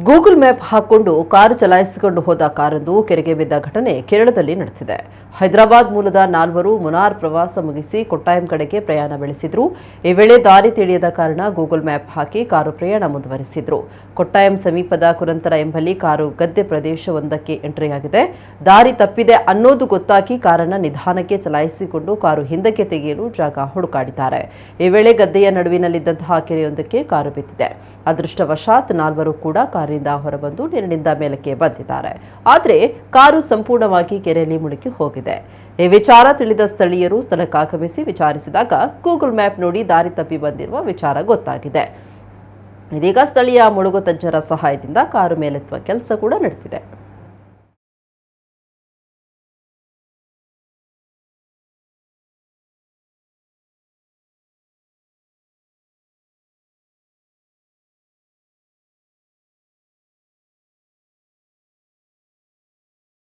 Google map ಹಾಕೊಂಡು car ಚಲಾಯಿಸಿಕೊಂಡು ಹೋದ ಕಾರೊಂದು ಕೆರೆಗೆ ಬಿದ್ದ ಘಟನೆ ಕೇರಳದಲ್ಲಿ ನಡೆದಿದೆ. ಹೈದರಾಬಾದ್ ಮೂಲದ ನಾಲ್ವರು ಮುನಾರ್ ಪ್ರವಾಸ ಮುಗಿಸಿ ಕೊಟ್ಟಾಯಂ ಕಡೆಗೆ ಪ್ರಯಾಣ ಬೆಳೆಸಿದ್ರು. ಈ ವೇಳೆ ದಾರಿ ತಿಳಿಯದ ಕಾರಣ ಗೂಗಲ್ ಮ್ಯಾಪ್ ಹಾಕಿ ಕಾರು ಪ್ರಯಾಣ ಮುಂದುವರೆಸಿದ್ರು. ಕೊಟ್ಟಾಯಂ ಸಮೀಪದ ಕುರಂತರ ಎಂಬಲ್ಲಿ ಕಾರು ಗದ್ದೆ ಪ್ರದೇಶವೊಂದಕ್ಕೆ ಎಂಟ್ರಿಯಾಗಿದೆ. ದಾರಿ ತಪ್ಪಿದೆ ಅನ್ನೋದು ಗೊತ್ತಾಗಿ ಕಾರನ್ನ ನಿಧಾನಕ್ಕೆ ಚಲಾಯಿಸಿಕೊಂಡು ಕಾರು ಹಿಂದಕ್ಕೆ ತೆಗೆಯಲು ಜಾಗ ಹುಡುಕಾಡಿದ್ದಾರೆ. ಈ ವೇಳೆ ಗದ್ದೆಯ ನಡುವಿನಲ್ಲಿದ್ದಂತಹ ಕೆರೆಯೊಂದಕ್ಕೆ ಕಾರು ಬಿದ್ದಿದೆ. ಅದೃಷ್ಟವಶಾತ್ ನಾಲ್ವರು ಕೂಡ ಕಾರಿನಿಂದ ಹೊರಬಂದು ನೀರಿನಿಂದ ಮೇಲಕ್ಕೆ ಬಂದಿದ್ದಾರೆ. ಆದರೆ ಕಾರು ಸಂಪೂರ್ಣವಾಗಿ ಕೆರೆಯಲ್ಲಿ ಮುಳುಗಿ ಹೋಗಿದೆ. ಈ ವಿಚಾರ ತಿಳಿದ ಸ್ಥಳೀಯರು ಸ್ಥಳಕ್ಕಾಗಮಿಸಿ ವಿಚಾರಿಸಿದಾಗ ಗೂಗಲ್ ಮ್ಯಾಪ್ ನೋಡಿ ದಾರಿ ತಪ್ಪಿ ಬಂದಿರುವ ವಿಚಾರ ಗೊತ್ತಾಗಿದೆ. ಇದೀಗ ಸ್ಥಳೀಯ ಮುಳುಗು ತಜ್ಞರ ಸಹಾಯದಿಂದ ಕಾರು ಮೇಲೆತ್ತುವ ಕೆಲಸ ಕೂಡ ನಡೆದಿದೆ.